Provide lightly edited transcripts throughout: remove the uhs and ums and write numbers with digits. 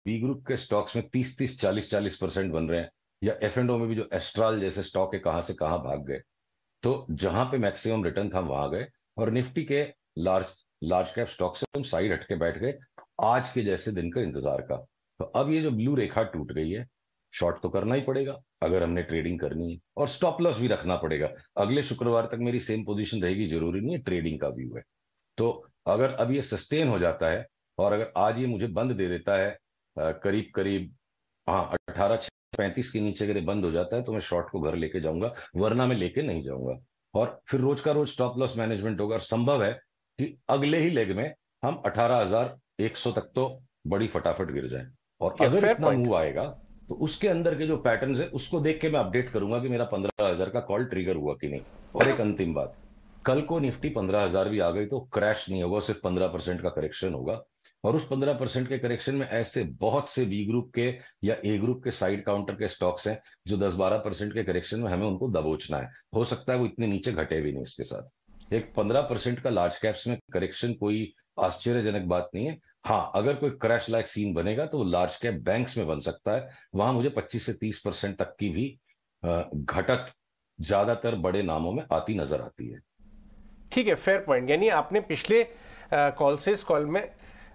B group के stocks में 30-30, 40-40% बन रहे हैं, या एफ एंड ओ में भी जो एस्ट्रल जैसे स्टॉक है कहां से कहां भाग गए। तो जहां पे मैक्सिमम रिटर्न था हम वहां गए, और निफ्टी के लार्ज लार्ज कैप स्टॉक से हम साइड हटके बैठ गए आज के जैसे दिन का इंतजार का। तो अब ये जो ब्लू रेखा टूट गई है, शॉर्ट तो करना ही पड़ेगा अगर हमने ट्रेडिंग करनी है, और स्टॉप लॉस भी रखना पड़ेगा। अगले शुक्रवार तक मेरी सेम पोजीशन रहेगी, जरूरी नहीं है, ट्रेडिंग का व्यू है। तो अगर अब ये सस्टेन हो जाता है, और अगर आज ये मुझे बंद दे देता है करीब करीब, हाँ, 18,635 के नीचे अगर ये बंद हो जाता है, तो मैं शॉर्ट को घर लेके जाऊंगा, वरना मैं लेके नहीं जाऊंगा। और फिर रोज का रोज स्टॉप लॉस मैनेजमेंट होगा, और संभव है कि अगले ही लेग में हम 18,100 तक तो बड़ी फटाफट गिर जाए। और ठीक है, अगर फेयर इतना पॉइंट। मूव आएगा, तो उसके अंदर के जो पैटर्न है उसको देख के मैं अपडेट करूंगा कि मेरा 15,000 का कॉल ट्रिगर हुआ कि नहीं। और एक अंतिम बात, कल को निफ्टी 15,000 भी आ गई तो क्रैश नहीं होगा, सिर्फ 15% का करेक्शन होगा। और उस 15% के करेक्शन में ऐसे बहुत से बी ग्रुप के या ए ग्रुप के साइड काउंटर के स्टॉक्स हैं जो 10-12% के करेक्शन में हमें उनको दबोचना है। हो सकता है वो इतने नीचे घटे भी नहीं इसके साथ। एक 15% का लार्ज कैप्स में करेक्शन कोई आश्चर्यजनक बात नहीं है। हाँ, अगर कोई क्रैश लाइक सीन बनेगा तो वो लार्ज कैप बैंक्स में बन सकता है। वहां मुझे 25 से 30% तक की भी घटत ज्यादातर बड़े नामों में आती नजर आती है। ठीक है, फेयर पॉइंट। यानी आपने पिछले कॉल से इस कॉल में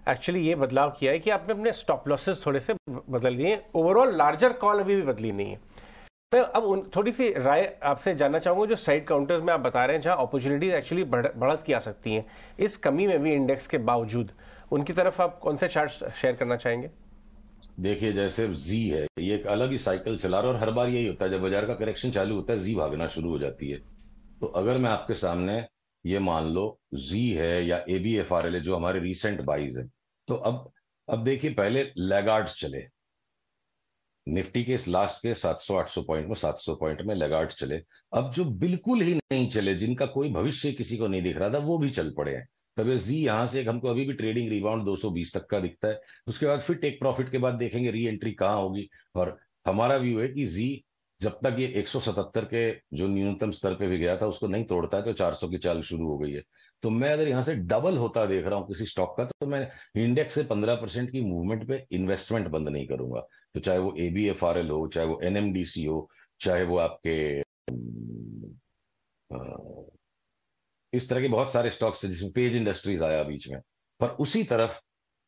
एक्चुअली ये बदलाव किया है कि आपने अपने स्टॉप लॉसेस थोड़े से बदल दिए। ओवरऑल लार्जर कॉल अभी भी बदली नहीं है। मैं अब थोड़ी सी राय आपसे जानना चाहूंगा, जो साइड काउंटर्स में आप बता रहे हैं जहां अपॉर्चुनिटीज एक्चुअली बढ़त की आ सकती हैं इस कमी में भी इंडेक्स के बावजूद, उनकी तरफ आप कौन से चार्ट शेयर करना चाहेंगे? देखिए, जैसे जी है, ये एक अलग ही साइकिल चला रहा है, और हर बार यही होता है, जब बाजार का करेक्शन चालू होता है जी भागना शुरू हो जाती है। तो अगर मैं आपके सामने ये मान लो, जी है या ABFRL है जो हमारे रीसेंट बाइज है, तो अब देखिए, पहले लैगार्ड्स चले, निफ्टी के इस लास्ट के 700-800 पॉइंट में, 700 पॉइंट में लैगार्ड्स चले। अब जो बिल्कुल ही नहीं चले, जिनका कोई भविष्य किसी को नहीं दिख रहा था, वो भी चल पड़े हैं। तब ये जी यहां से हमको अभी भी ट्रेडिंग रिबाउंड 220 तक का दिखता है। उसके बाद फिर टेक प्रॉफिट के बाद देखेंगे री एंट्री कहाँ होगी। और हमारा व्यू है कि जी जब तक ये 177 के जो न्यूनतम स्तर पे भी गया था उसको नहीं तोड़ता है, तो 400 की चाल शुरू हो गई है। तो मैं अगर यहां से डबल होता देख रहा हूं किसी स्टॉक का, तो मैं इंडेक्स से 15% की मूवमेंट पे इन्वेस्टमेंट बंद नहीं करूंगा। तो चाहे वो ABFRL हो, चाहे वो NMDC हो, चाहे वो आपके अ, इस तरह के बहुत सारे स्टॉक्स हैं, जिसमें पेज इंडस्ट्रीज आया बीच में। पर उसी तरफ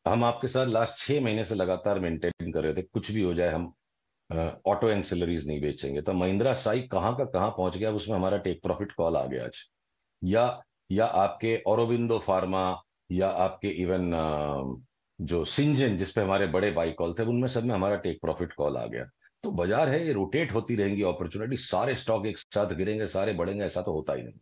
हम आपके साथ लास्ट 6 महीने से लगातार मेंटेन कर रहे थे, कुछ भी हो जाए हम ऑटो एंसिलरीज नहीं बेचेंगे। तो महिंद्रा साई कहाँ का कहाँ पहुंच गया, उसमें हमारा टेक प्रॉफिट कॉल आ गया आज। या या आपके औरोबिंदो फार्मा, या आपके इवन जो सिंजन जिसपे हमारे बड़े बाई कॉल थे, उनमें सब में हमारा टेक प्रॉफिट कॉल आ गया। तो बाजार है, ये रोटेट होती रहेंगी अपॉर्चुनिटी, सारे स्टॉक एक साथ गिरेंगे, सारे बढ़ेंगे, ऐसा तो होता ही नहीं।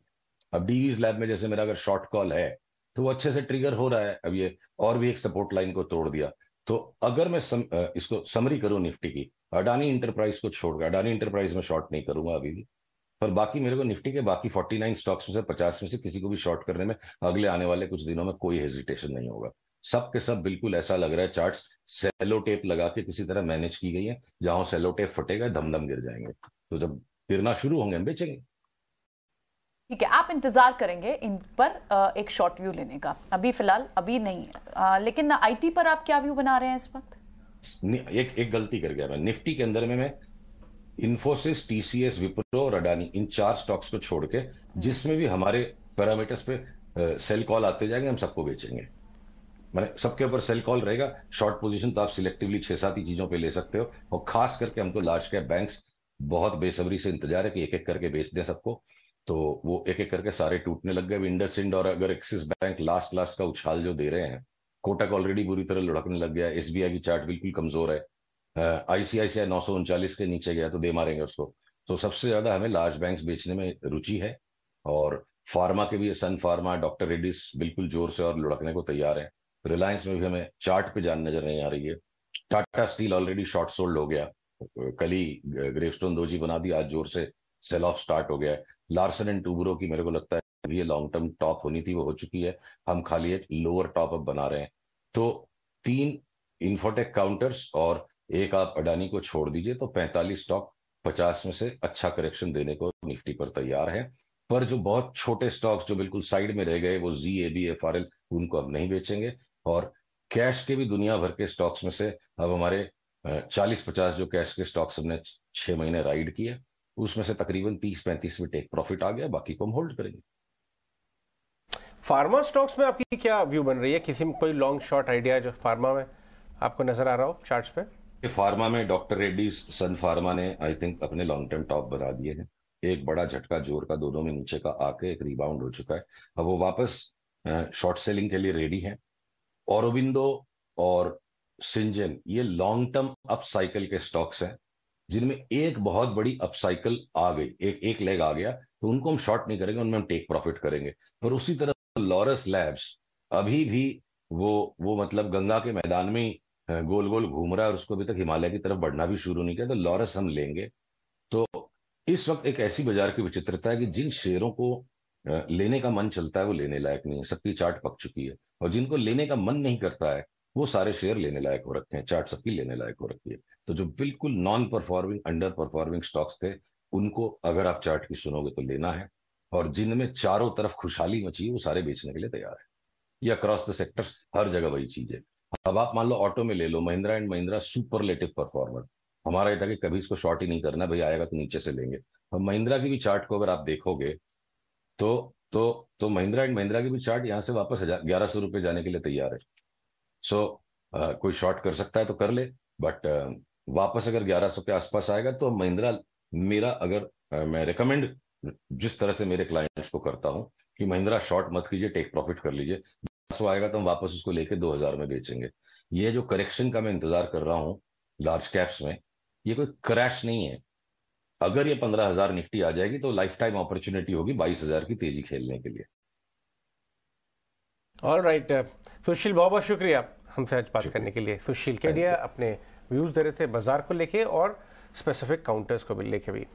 अब डीवीज लैब में जैसे मेरा अगर शॉर्ट कॉल है, तो वो अच्छे से ट्रिगर हो रहा है। अब ये और भी एक सपोर्ट लाइन को तोड़ दिया। तो अगर मैं इसको समरी करूं निफ्टी की, अडानी इंटरप्राइज को छोड़कर, अडानी इंटरप्राइज में शॉर्ट नहीं करूंगा अभी भी। पर बाकी मेरे को निफ्टी के बाकी 49 स्टॉक्स में से 50 में से किसी को भी शॉर्ट करने में अगले आने वाले कुछ दिनों में कोई हेजिटेशन नहीं होगा। सब के सब बिल्कुल ऐसा लग रहा है, चार्ट्स सेलो टेप लगा के किसी तरह मैनेज की गई है, जहां सेलो टेप फटेगा धम धम गिर जाएंगे। तो जब गिरना शुरू होंगे हम बेचेंगे। ठीक है, आप इंतजार करेंगे इन पर एक शॉर्ट व्यू लेने का, अभी फिलहाल अभी नहीं। लेकिन आईटी पर आप क्या व्यू बना रहे हैं इस वक्त? एक एक गलती कर गया मैं, निफ्टी के अंदर में मैं इन्फोसिस, TCS, विप्रो और अडानी, इन 4 स्टॉक्स को छोड़ के, जिसमें भी हमारे पैरामीटर्स पे सेल कॉल आते जाएंगे, हम सबको बेचेंगे। मैंने सबके ऊपर सेल कॉल रहेगा। शॉर्ट पोजीशन तो आप सिलेक्टिवली 6-7 ही चीजों पे ले सकते हो, और खास करके हमको लार्ज कैप बैंक्स बहुत बेसब्री से इंतजार है कि एक एक करके बेच दें सबको। तो वो एक एक करके सारे टूटने लग गए। इंडसइंड और अगर एक्सिस बैंक लास्ट लास्ट का उछाल जो दे रहे हैं, कोटक ऑलरेडी बुरी तरह लुढ़कने लग गया है, SBI की चार्ट बिल्कुल कमजोर है, ICICI 939 के नीचे गया तो दे मारेंगे उसको। तो सबसे ज्यादा हमें लार्ज बैंक्स बेचने में रुचि है। और फार्मा के भी, सन फार्मा, डॉक्टर रेड्डीज बिल्कुल जोर से और लुढ़कने को तैयार है। रिलायंस में भी हमें चार्ट पे जान नजर नहीं आ रही है। Tata steel already short sold हो गया, कल ही ग्रेवस्टोन दोजी बना दी, आज जोर से सेल ऑफ स्टार्ट हो गया है। लार्सन एंड टूब्रो की मेरे को लगता है ये लॉन्ग टर्म टॉप होनी थी, वो हो चुकी है। हम खाली एक लोअर टॉप अप बना रहे हैं। तो 3 इंफोटेक काउंटर्स और एक आप अडानी को छोड़ दीजिए, तो 45 स्टॉक 50 में से अच्छा करेक्शन देने को निफ्टी पर तैयार है। पर जो बहुत छोटे स्टॉक्स जो बिल्कुल साइड में रह गए, वो ZAB FRL, उनको अब नहीं बेचेंगे। और कैश के भी दुनिया भर के स्टॉक्स में से अब हमारे 40-50 जो कैश के स्टॉक्स हमने 6 महीने राइड किए, उसमें से तकरीबन 30-35 में टेक प्रॉफिट आ गया, बाकी को हम होल्ड करेंगे। फार्मा स्टॉक्स में आपकी क्या व्यू बन रही है? किसी में कोई लॉन्ग शॉर्ट आइडिया जो फार्मा में आपको नजर आ रहा हो चार्ट्स पे? फार्मा में डॉक्टर रेड्डीज सन फार्मा ने आई थिंक अपने लॉन्ग टर्म टॉप बना दिए हैं। एक बड़ा झटका जोर का दोनों में नीचे का आके एक रिबाउंड हो चुका है, अब वो वापस शॉर्ट सेलिंग के लिए रेडी है। औरोबिंदो और सिंजन ये लॉन्ग टर्म अप साइकिल के स्टॉक्स हैं, जिनमें एक बहुत बड़ी अप साइकिल आ गई, एक लेग आ गया, तो उनको हम शॉर्ट नहीं करेंगे, उनमें हम टेक प्रॉफिट करेंगे। पर उसी तरह लॉरस लैब्स अभी भी वो मतलब गंगा के मैदान में ही गोल गोल घूम रहा है, और उसको अभी तक हिमालय की तरफ बढ़ना भी शुरू नहीं किया, तो लॉरस हम लेंगे। तो इस वक्त एक ऐसी बाजार की विचित्रता है कि जिन शेयरों को लेने का मन चलता है वो लेने लायक नहीं है, सबकी चार्ट पक चुकी है, और जिनको लेने का मन नहीं करता है वो सारे शेयर लेने लायक हो रखे हैं, चार्ट सबकी लेने लायक हो रखी है। तो जो बिल्कुल non performing under performing stocks थे, उनको अगर आप चार्ट की सुनोगे तो लेना है, और जिनमें चारों तरफ खुशहाली मची है वो सारे बेचने के लिए तैयार है। ये अक्रॉस द सेक्टर्स हर जगह वही चीज है। अब आप मान लो ऑटो में ले लो, Mahindra and Mahindra superlative performer, हमारा ये था कि कभी इसको शॉर्ट ही नहीं करना भाई, आएगा तो नीचे से लेंगे। अब महिंद्रा की भी चार्ट को अगर आप देखोगे तो महिंद्रा एंड महिंद्रा की भी चार्ट यहां से वापस 1100 रुपये जाने के लिए तैयार है। सो कोई शॉर्ट कर सकता है तो कर ले, बट वापस अगर 1100 के आसपास आएगा तो महिंद्रा, मेरा अगर मैं रिकमेंड जिस तरह से मेरे क्लाइंट्स को करता हूं कि महिंद्रा शॉर्ट मत कीजिए, टेक प्रॉफिट कर लीजिए, 1200 आएगा तो हम वापस उसको लेके 2000 में बेचेंगे। ये जो करेक्शन का मैं इंतजार कर रहा हूं लार्ज कैप्स में, ये कोई क्रैश नहीं है। अगर ये 15,000 निफ्टी आ जाएगी तो लाइफ टाइम अपॉर्चुनिटी होगी 22,000 की तेजी खेलने के लिए। ऑल राइट, सुशील बहुत बहुत शुक्रिया हमसे आज बात करने के लिए। सुशील केडिया अपने व्यूज दे रहे थे बाजार को लेके और स्पेसिफिक काउंटर्स को भी लेके भी।